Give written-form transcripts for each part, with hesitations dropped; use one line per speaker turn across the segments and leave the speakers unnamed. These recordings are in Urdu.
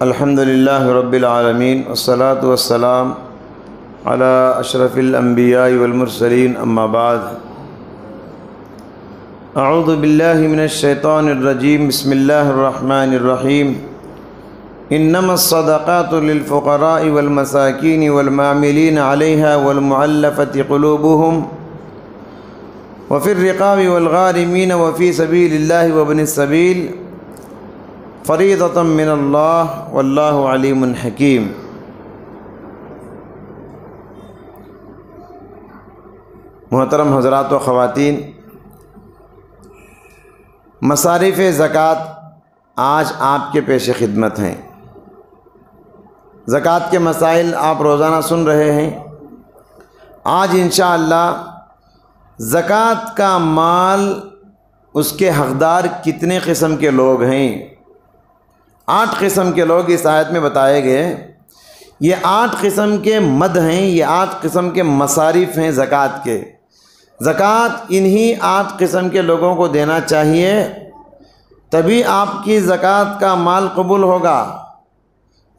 الحمدللہ رب العالمین والصلاة والسلام علی اشرف الانبیاء والمرسلین اما بعد اعوذ باللہ من الشیطان الرجیم بسم اللہ الرحمن الرحیم انما الصدقات للفقراء والمساکین والعاملین علیہا والمؤلفۃ قلوبهم وفی الرقاب والغارمین وفی سبیل اللہ وابن السبیل فریضۃ من اللہ واللہ علیم حکیم۔ محترم حضرات و خواتین، مصارف زکوٰۃ آج آپ کے پیش خدمت ہیں۔ زکوٰۃ کے مسائل آپ روزانہ سن رہے ہیں۔ آج انشاءاللہ زکوٰۃ کا مال، اس کے حقدار کتنے قسم کے لوگ ہیں، 8 قسم کے لوگ اس آیت میں بتائے گئے۔ یہ 8 قسم کے مد ہیں، یہ 8 قسم کے مصارف ہیں زکوٰۃ کے۔ زکوٰۃ انہی 8 قسم کے لوگوں کو دینا چاہیے، تبھی آپ کی زکوٰۃ کا مال قبول ہوگا۔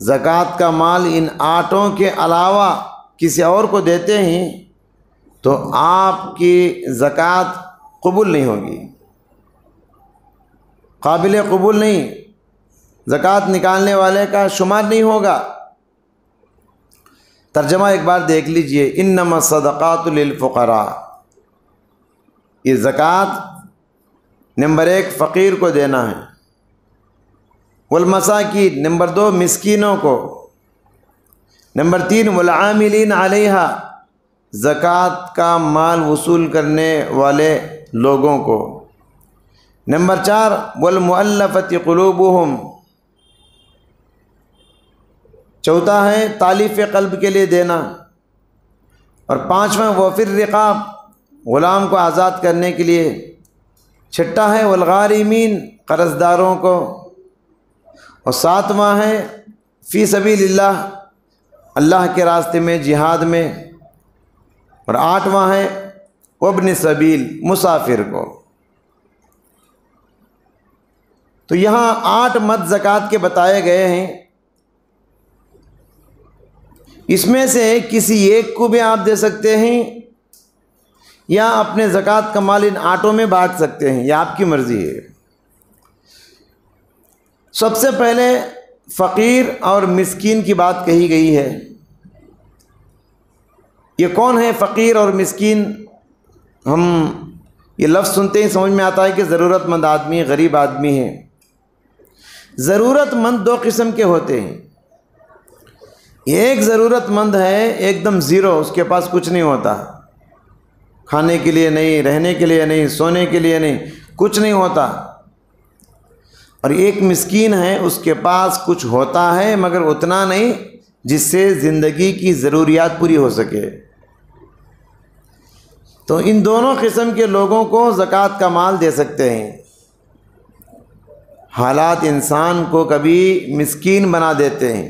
زکوٰۃ کا مال ان 8 کے علاوہ کسی اور کو دیتے ہیں تو آپ کی زکوٰۃ قبول نہیں ہوگی، قابل قبول نہیں، زکوٰۃ نکالنے والے کا شمار نہیں ہوگا۔ ترجمہ ایک بار دیکھ لیجئے، انما الصدقات للفقراء، یہ زکوٰۃ نمبر 1 فقیر کو دینا ہے، والمساکین نمبر 2 مسکینوں کو، نمبر 3 والعاملین علیہا زکوٰۃ کا مال وصول کرنے والے لوگوں کو، نمبر 4 والمؤلفۃ قلوبهم، چوتھا ہے تالیف قلب کے لیے دینا، اور 5واں وفی الرقاب غلام کو آزاد کرنے کے لیے، 6واں ہے والغارمین قرض داروں کو، اور 7واں ہے فی سبیل اللہ اللہ کے راستے میں جہاد میں، اور 8واں ہے وابن سبیل مسافر کو۔ تو یہاں 8 مد زکوٰۃ کے بتائے گئے ہیں۔ اس میں سے کسی ایک کو بھی آپ دے سکتے ہیں یا اپنے زکوٰۃ کا مال ان 8 میں بانٹ سکتے ہیں، یہ آپ کی مرضی ہے۔ سب سے پہلے فقیر اور مسکین کی بات کہی گئی ہے۔ یہ کون ہے فقیر اور مسکین؟ ہم یہ لفظ سنتے ہی سمجھ میں آتا ہے کہ ضرورت مند آدمی، غریب آدمی ہے۔ ضرورت مند 2 قسم کے ہوتے ہیں۔ ایک ضرورت مند ہے ایک دم زیرو، اس کے پاس کچھ نہیں ہوتا، کھانے کے لیے نہیں، رہنے کے لیے نہیں، سونے کے لیے نہیں، کچھ نہیں ہوتا۔ اور ایک مسکین ہے، اس کے پاس کچھ ہوتا ہے مگر اتنا نہیں جس سے زندگی کی ضروریات پوری ہو سکے۔ تو ان دونوں قسم کے لوگوں کو زکوٰۃ کا مال دے سکتے ہیں۔ حالات انسان کو کبھی مسکین بنا دیتے ہیں۔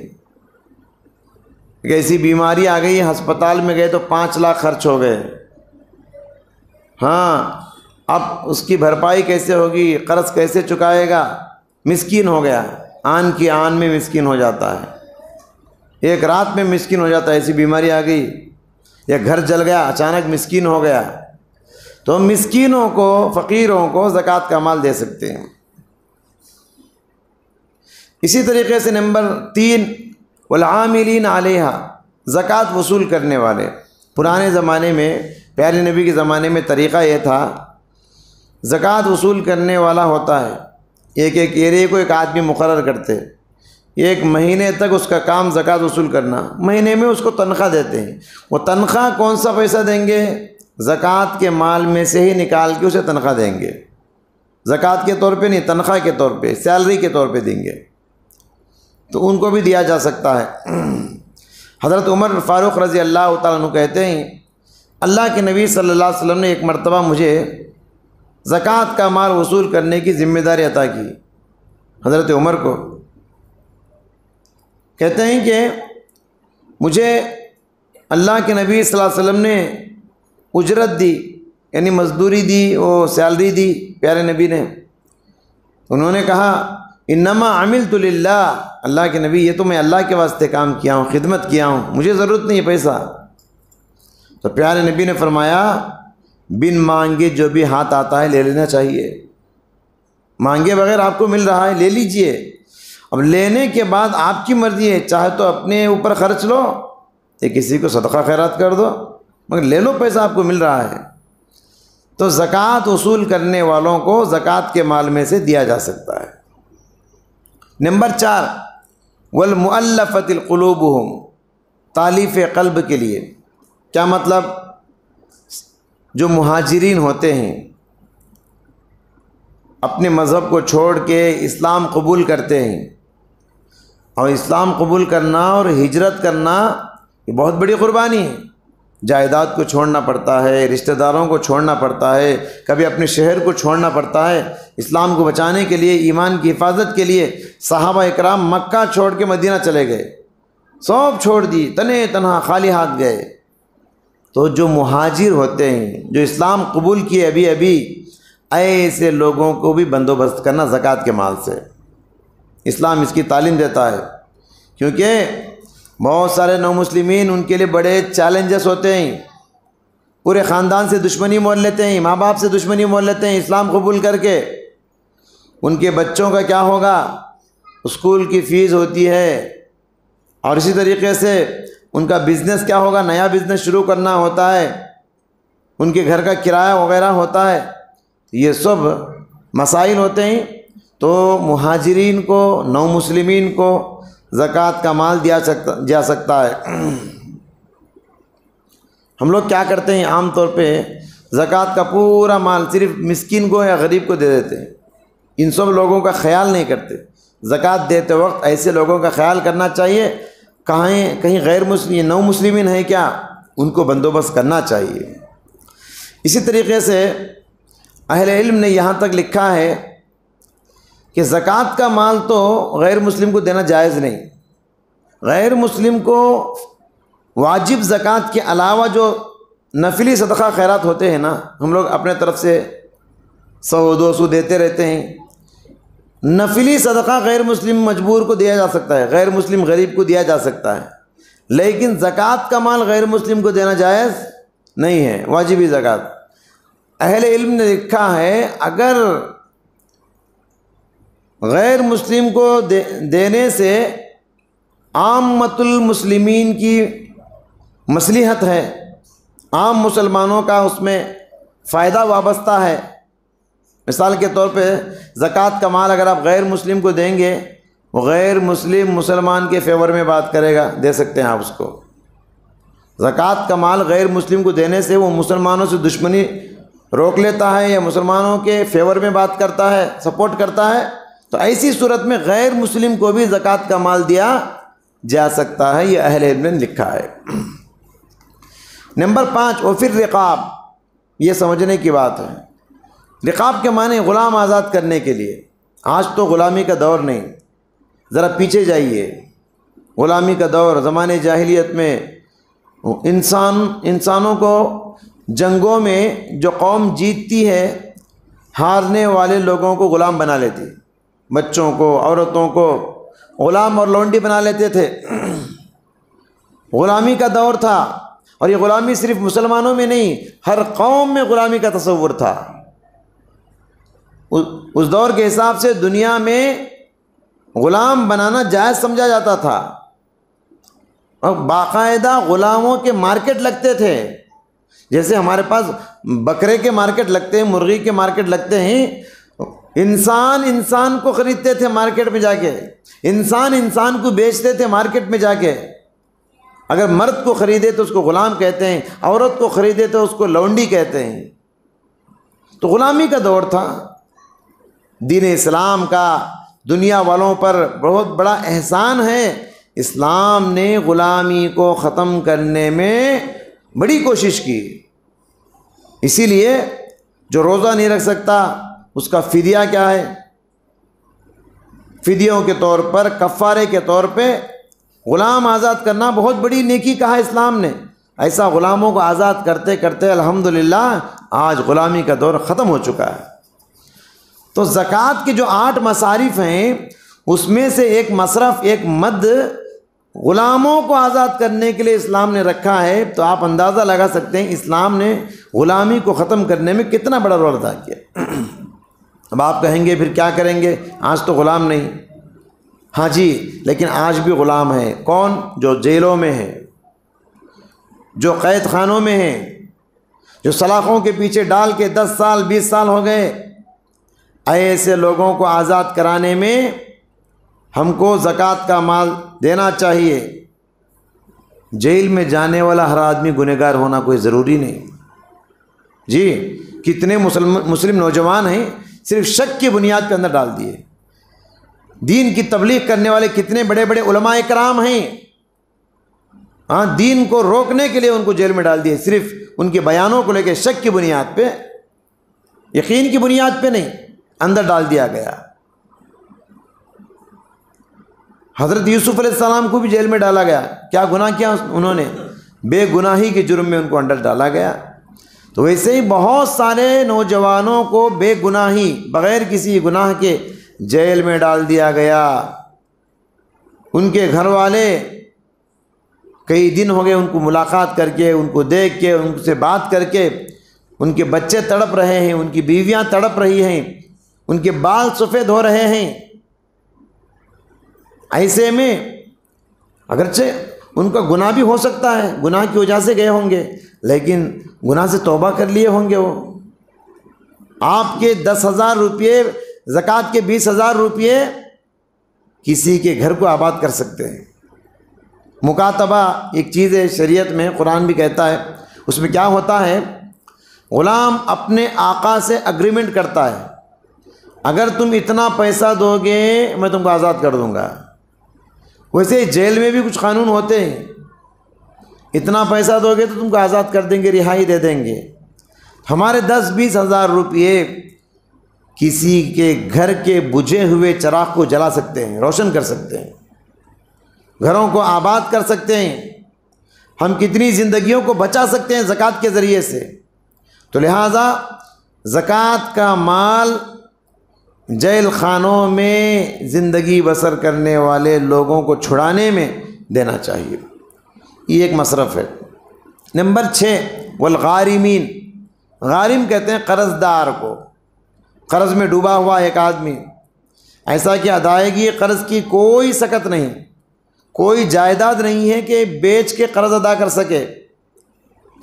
ایسی بیماری آ گئی، ہسپتال میں گئے تو 5 لاکھ خرچ ہو گئے۔ ہاں، اب اس کی بھرپائی کیسے ہوگی، قرض کیسے چکائے گا؟ مسکین ہو گیا، آن کی آن میں مسکین ہو جاتا ہے، ایک رات میں مسکین ہو جاتا ہے۔ ایسی بیماری آ گئی یا گھر جل گیا، اچانک مسکین ہو گیا۔ تو مسکینوں کو، فقیروں کو زکوٰۃ کا مال دے سکتے ہیں۔ اسی طریقے سے نمبر 3 والعاملین علیہا زکوٰۃ وصول کرنے والے۔ پرانے زمانے میں، پیارے نبی کے زمانے میں طریقہ یہ تھا، زکوٰۃ وصول کرنے والا ہوتا ہے، ایک ایریے کو ایک آدمی مقرر کرتے، 1 مہینے تک اس کا کام زکوٰۃ وصول کرنا، مہینے میں اس کو تنخواہ دیتے ہیں۔ وہ تنخواہ کون سا پیسہ دیں گے؟ زکوٰۃ کے مال میں سے ہی نکال کے اسے تنخواہ دیں گے، زکوٰۃ کے طور پہ نہیں، تنخواہ کے طور پہ، سیلری کے طور پہ دیں گے۔ تو ان کو بھی دیا جا سکتا ہے۔ حضرت عمر فاروق رضی اللہ تعالیٰ عنہ کہتے ہیں، اللہ کے نبی صلی اللہ علیہ وسلم نے ایک مرتبہ مجھے زکوٰۃ کا مال وصول کرنے کی ذمہ داری عطا کی، حضرت عمر کو۔ کہتے ہیں کہ مجھے اللہ کے نبی صلی اللہ علیہ وسلم نے اجرت دی، یعنی مزدوری دی، وہ سیلری دی پیارے نبی نے۔ انہوں نے کہا انما عملت للہ، اللہ کے نبی یہ تو میں اللہ کے واسطے کام کیا ہوں، خدمت کیا ہوں، مجھے ضرورت نہیں ہے پیسہ۔ تو پیارے نبی نے فرمایا بن مانگے جو بھی ہاتھ آتا ہے لے لینا چاہیے، مانگے بغیر آپ کو مل رہا ہے لے لیجئے۔ اب لینے کے بعد آپ کی مرضی ہے، چاہے تو اپنے اوپر خرچ لو یا کسی کو صدقہ خیرات کر دو، مگر لے لو، پیسہ آپ کو مل رہا ہے۔ تو زکوٰۃ وصول کرنے والوں کو زکوٰۃ کے مال میں سے دیا جا سکتا ہے۔ نمبر 4 والمؤلفۃ القلوبہم، تالیف قلب کے لیے۔ کیا مطلب؟ جو مہاجرین ہوتے ہیں اپنے مذہب کو چھوڑ کے اسلام قبول کرتے ہیں، اور اسلام قبول کرنا اور ہجرت کرنا یہ بہت بڑی قربانی ہے، جائیداد کو چھوڑنا پڑتا ہے، رشتہ داروں کو چھوڑنا پڑتا ہے، کبھی اپنے شہر کو چھوڑنا پڑتا ہے اسلام کو بچانے کے لیے، ایمان کی حفاظت کے لیے۔ صحابہ اکرام مکہ چھوڑ کے مدینہ چلے گئے، سب چھوڑ دی، تنے تنہا خالی ہاتھ گئے۔ تو جو مہاجر ہوتے ہیں جو اسلام قبول کیے ابھی ابھی، ایسے لوگوں کو بھی بندوبست کرنا زکوٰۃ کے مال سے، اسلام اس کی تعلیم دیتا ہے، کیونکہ بہت سارے نو مسلمین ان کے لیے بڑے چیلنجز ہوتے ہیں، پورے خاندان سے دشمنی مول لیتے ہیں، ماں باپ سے دشمنی مول لیتے ہیں اسلام قبول کر کے۔ ان کے بچوں کا کیا ہوگا؟ اسکول کی فیس ہوتی ہے، اور اسی طریقے سے ان کا بزنس کیا ہوگا؟ نیا بزنس شروع کرنا ہوتا ہے، ان کے گھر کا کرایہ وغیرہ ہوتا ہے، یہ سب مسائل ہوتے ہیں۔ تو مہاجرین کو، نو مسلمین کو زکوٰۃ کا مال دیا جا سکتا ہے۔ ہم لوگ کیا کرتے ہیں عام طور پہ زکوٰۃ کا پورا مال صرف مسکین کو یا غریب کو دے دیتے ہیں، ان سب لوگوں کا خیال نہیں کرتے۔ زکوٰۃ دیتے وقت ایسے لوگوں کا خیال کرنا چاہیے، کہیں غیر مسلم نو مسلمین ہیں کیا، ان کو بندوبست کرنا چاہیے۔ اسی طریقے سے اہل علم نے یہاں تک لکھا ہے کہ زکوٰۃ کا مال تو غیر مسلم کو دینا جائز نہیں، غیر مسلم کو واجب زکوٰۃ کے علاوہ جو نفلی صدقہ خیرات ہوتے ہیں نا، ہم لوگ اپنے طرف سے 100-200 دیتے رہتے ہیں، نفلی صدقہ غیر مسلم مجبور کو دیا جا سکتا ہے، غیر مسلم غریب کو دیا جا سکتا ہے، لیکن زکوٰۃ کا مال غیر مسلم کو دینا جائز نہیں ہے، واجبی زکوٰۃ۔ اہل علم نے لکھا ہے اگر غیر مسلم کو دینے سے عامۃ المسلمین کی مصلحت ہے، عام مسلمانوں کا اس میں فائدہ وابستہ ہے۔ مثال کے طور پہ زکوٰۃ کا مال اگر آپ غیر مسلم کو دیں گے، وہ غیر مسلم مسلمان کے فیور میں بات کرے گا، دے سکتے ہیں آپ اس کو۔ زکوٰۃ کا مال غیر مسلم کو دینے سے وہ مسلمانوں سے دشمنی روک لیتا ہے یا مسلمانوں کے فیور میں بات کرتا ہے، سپورٹ کرتا ہے، تو ایسی صورت میں غیر مسلم کو بھی زکوٰۃ کا مال دیا جا سکتا ہے، یہ اہل علم نے لکھا ہے۔ نمبر 5 وفی الرقاب، یہ سمجھنے کی بات ہے۔ رقاب کے معنی غلام آزاد کرنے کے لیے۔ آج تو غلامی کا دور نہیں، ذرا پیچھے جائیے، غلامی کا دور زمانے جاہلیت میں انسانوں کو جنگوں میں جو قوم جیتتی ہے، ہارنے والے لوگوں کو غلام بنا لیتی، بچوں کو، عورتوں کو غلام اور لونڈی بنا لیتے تھے۔ غلامی کا دور تھا، اور یہ غلامی صرف مسلمانوں میں نہیں، ہر قوم میں غلامی کا تصور تھا۔ اس دور کے حساب سے دنیا میں غلام بنانا جائز سمجھا جاتا تھا، اور باقاعدہ غلاموں کے مارکیٹ لگتے تھے، جیسے ہمارے پاس بکرے کے مارکیٹ لگتے ہیں، مرغی کے مارکیٹ لگتے ہیں۔ انسان کو خریدتے تھے مارکیٹ میں جا کے، انسان کو بیچتے تھے مارکیٹ میں جا کے۔ اگر مرد کو خریدے تو اس کو غلام کہتے ہیں، عورت کو خریدے تو اس کو لونڈی کہتے ہیں۔ تو غلامی کا دور تھا۔ دین اسلام کا دنیا والوں پر بہت بڑا احسان ہے، اسلام نے غلامی کو ختم کرنے میں بڑی کوشش کی۔ اسی لیے جو روزہ نہیں رکھ سکتا اس کا فدیہ کیا ہے؟ فدیوں کے طور پر، کفارے کے طور پہ غلام آزاد کرنا بہت بڑی نیکی کہا اسلام نے۔ ایسا غلاموں کو آزاد کرتے کرتے الحمدللہ آج غلامی کا دور ختم ہو چکا ہے۔ تو زکوٰۃ کے جو 8 مصارف ہیں اس میں سے ایک مصرف، ایک مد غلاموں کو آزاد کرنے کے لیے اسلام نے رکھا ہے. تو آپ اندازہ لگا سکتے ہیں اسلام نے غلامی کو ختم کرنے میں کتنا بڑا رول ادا کیا. اب آپ کہیں گے پھر کیا کریں گے، آج تو غلام نہیں. ہاں جی، لیکن آج بھی غلام ہیں. کون؟ جو جیلوں میں ہیں، جو قید خانوں میں ہیں، جو سلاخوں کے پیچھے ڈال کے 10 سال 20 سال ہو گئے. ایسے لوگوں کو آزاد کرانے میں ہم کو زکوٰۃ کا مال دینا چاہیے. جیل میں جانے والا ہر آدمی گنہگار ہونا کوئی ضروری نہیں. جی، کتنے مسلم نوجوان ہیں صرف شک کی بنیاد پہ اندر ڈال دیے. دین کی تبلیغ کرنے والے کتنے بڑے بڑے علماء کرام ہیں، ہاں، دین کو روکنے کے لیے ان کو جیل میں ڈال دیے، صرف ان کے بیانوں کو لے کے شک کی بنیاد پہ، یقین کی بنیاد پہ نہیں، اندر ڈال دیا گیا. حضرت یوسف علیہ السلام کو بھی جیل میں ڈالا گیا. کیا گناہ کیا انہوں نے؟ بے گناہی کے جرم میں ان کو اندر ڈالا گیا. تو ویسے ہی بہت سارے نوجوانوں کو بے گناہی، بغیر کسی گناہ کے جیل میں ڈال دیا گیا. ان کے گھر والے کئی دن ہو گئے ان کو ملاقات کر کے، ان کو دیکھ کے، ان سے بات کر کے. ان کے بچے تڑپ رہے ہیں، ان کی بیویاں تڑپ رہی ہیں، ان کے بال سفید ہو رہے ہیں. ایسے میں اگرچہ ان کا گناہ بھی ہو سکتا ہے، گناہ کی وجہ سے گئے ہوں گے، لیکن گناہ سے توبہ کر لیے ہوں گے. وہ آپ کے 10,000 روپیے، زکوٰۃ کے 20,000 روپیے کسی کے گھر کو آباد کر سکتے ہیں. مکاتبہ ایک چیز ہے شریعت میں، قرآن بھی کہتا ہے. اس میں کیا ہوتا ہے؟ غلام اپنے آقا سے اگریمنٹ کرتا ہے، اگر تم اتنا پیسہ دو گے میں تم کو آزاد کر دوں گا. ویسے جیل میں بھی کچھ قانون ہوتے ہیں، اتنا پیسہ دو گے تو تم کو آزاد کر دیں گے، رہائی دے دیں گے. ہمارے 10-20 ہزار روپیے کسی کے گھر کے بجھے ہوئے چراغ کو جلا سکتے ہیں، روشن کر سکتے ہیں، گھروں کو آباد کر سکتے ہیں. ہم کتنی زندگیوں کو بچا سکتے ہیں زکوٰۃ کے ذریعے سے. تو لہٰذا زکوٰۃ کا مال جیل خانوں میں زندگی بسر کرنے والے لوگوں کو چھڑانے میں دینا چاہیے. یہ ایک مصرف ہے. نمبر 6، والغارمین. غارم کہتے ہیں قرض دار کو. قرض میں ڈوبا ہوا ایک آدمی، ایسا کہ ادائیگی قرض کی کوئی سکت نہیں، کوئی جائیداد نہیں ہے کہ بیچ کے قرض ادا کر سکے،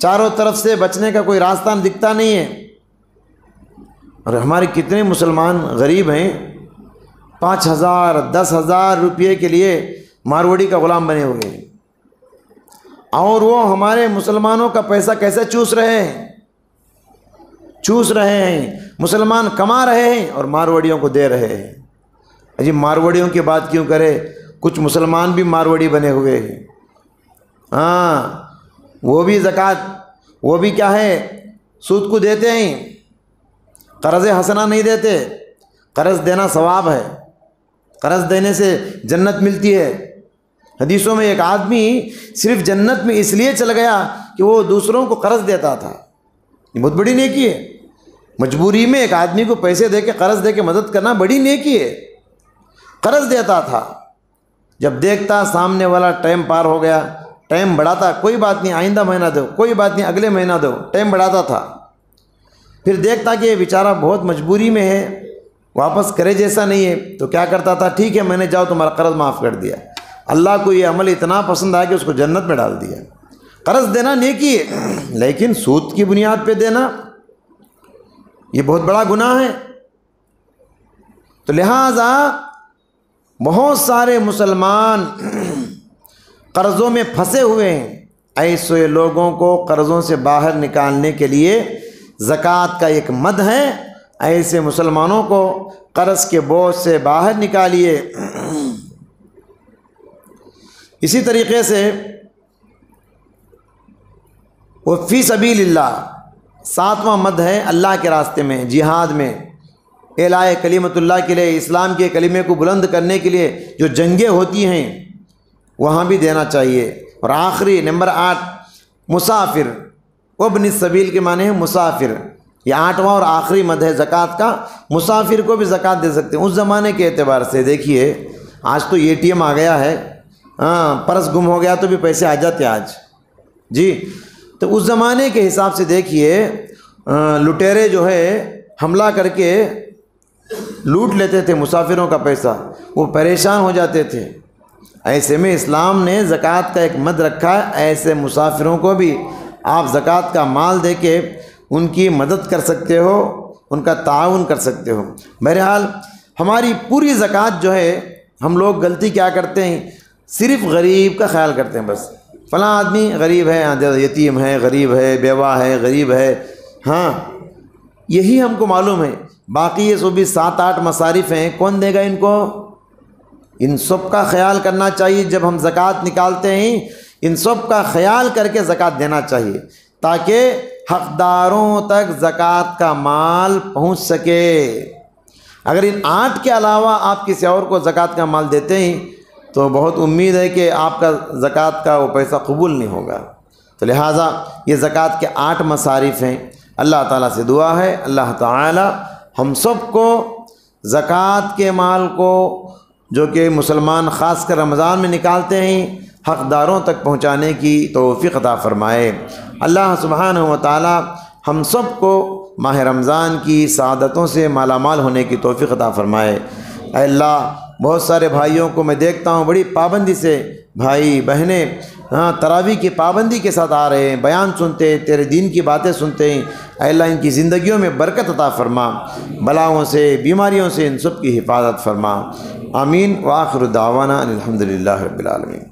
چاروں طرف سے بچنے کا کوئی راستہ دکھتا نہیں ہے. اور ہمارے کتنے مسلمان غریب ہیں، 5,000 10,000 روپئے کے لیے مارواڑی کا غلام بنے ہوئے ہیں، اور وہ ہمارے مسلمانوں کا پیسہ کیسے چوس رہے ہیں، مسلمان کما رہے ہیں اور مارواڑیوں کو دے رہے ہیں. جی، مارواڑیوں کی بات کیوں کرے، کچھ مسلمان بھی مارواڑی بنے ہوئے ہیں. ہاں، وہ بھی زکوٰۃ، وہ بھی کیا ہے، سود کو دیتے ہیں، قرض حسنہ نہیں دیتے. قرض دینا ثواب ہے، قرض دینے سے جنت ملتی ہے. حدیثوں میں ایک آدمی صرف جنت میں اس لیے چل گیا کہ وہ دوسروں کو قرض دیتا تھا. یہ بہت بڑی نیکی ہے. مجبوری میں ایک آدمی کو پیسے دے کے، قرض دے کے مدد کرنا بڑی نیکی ہے. قرض دیتا تھا، جب دیکھتا سامنے والا ٹائم پار ہو گیا، ٹائم بڑھاتا، کوئی بات نہیں آئندہ مہینہ دو، کوئی بات نہیں اگلے مہینہ دو، ٹائم بڑھاتا تھا. پھر دیکھتا کہ یہ بیچارہ بہت مجبوری میں ہے، واپس کرے جیسا نہیں ہے، تو کیا کرتا تھا، ٹھیک ہے میں نے جاؤ تمہارا قرض معاف کر دیا. اللہ کو یہ عمل اتنا پسند آیا کہ اس کو جنت میں ڈال دیا. قرض دینا نیکی ہے، لیکن سود کی بنیاد پہ دینا یہ بہت بڑا گناہ ہے. تو لہٰذا بہت سارے مسلمان قرضوں میں پھنسے ہوئے ہیں. ایسے لوگوں کو قرضوں سے باہر نکالنے کے لیے زکوٰۃ کا ایک مد ہے. ایسے مسلمانوں کو قرض کے بوجھ سے باہر نکالیے. اسی طریقے سے وہ فی سبیل اللہ 7واں مد ہے، اللہ کے راستے میں، جہاد میں، اعلاء کلمت اللہ کے لیے، اسلام کے کلمے کو بلند کرنے کے لیے جو جنگیں ہوتی ہیں وہاں بھی دینا چاہیے. اور آخری نمبر 8، مسافر. وابن السبیل کے معنی ہے مسافر. یہ 8واں اور آخری مد ہے زکوٰۃ کا۔ مسافر کو بھی زکوٰۃ دے سکتے ہیں۔ اس زمانے کے اعتبار سے دیکھیے، آج تو ATM آ گیا ہے، پرس گم ہو گیا تو بھی پیسے آ جاتے آج جی۔ تو اس زمانے کے حساب سے دیکھیے، لٹیرے جو ہے حملہ کر کے لوٹ لیتے تھے مسافروں کا پیسہ، وہ پریشان ہو جاتے تھے۔ ایسے میں اسلام نے زکوٰۃ کا ایک مد رکھا ہے، ایسے مسافروں کو بھی آپ زکوٰۃ کا مال دے کے ان کی مدد کر سکتے ہو، ان کا تعاون کر سکتے ہو۔ بہرحال ہماری پوری زکوٰۃ جو ہے، ہم لوگ غلطی کیا کرتے ہیں، صرف غریب کا خیال کرتے ہیں، بس فلاں آدمی غریب ہے، یتیم ہے، غریب ہے، بیوہ ہے، غریب ہے، ہاں یہی ہم کو معلوم ہے۔ باقی یہ 7-8 مصارف ہیں، کون دے گا ان کو؟ ان سب کا خیال کرنا چاہیے۔ جب ہم زکوٰۃ نکالتے ہیں، ان سب کا خیال کر کے زکوٰۃ دینا چاہیے، تاکہ حقداروں تک زکوٰۃ کا مال پہنچ سکے۔ اگر ان 8 کے علاوہ آپ کسی اور کو زکوٰۃ کا مال دیتے ہیں تو بہت امید ہے کہ آپ کا زکوٰۃ کا وہ پیسہ قبول نہیں ہوگا۔ تو لہٰذا یہ زکوٰۃ کے 8 مصارف ہیں۔ اللہ تعالیٰ سے دعا ہے، اللہ تعالیٰ ہم سب کو زکوٰۃ کے مال کو، جو کہ مسلمان خاص کر رمضان میں نکالتے ہیں، حقداروں تک پہنچانے کی توفیق عطا فرمائے۔ اللہ سبحانہ و تعالیٰ ہم سب کو ماہ رمضان کی سعادتوں سے مالا مال ہونے کی توفیق عطا فرمائے۔ اے اللہ، بہت سارے بھائیوں کو میں دیکھتا ہوں بڑی پابندی سے، بھائی بہنیں تراویح کی پابندی کے ساتھ آ رہے ہیں، بیان سنتے ہیں، تیرے دین کی باتیں سنتے ہیں۔ اے اللہ ان کی زندگیوں میں برکت عطا فرما، بلاؤں سے، بیماریوں سے ان سب کی حفاظت فرما۔ آمین۔ وآخر دعوانا ان الحمد للہ رب العالمین۔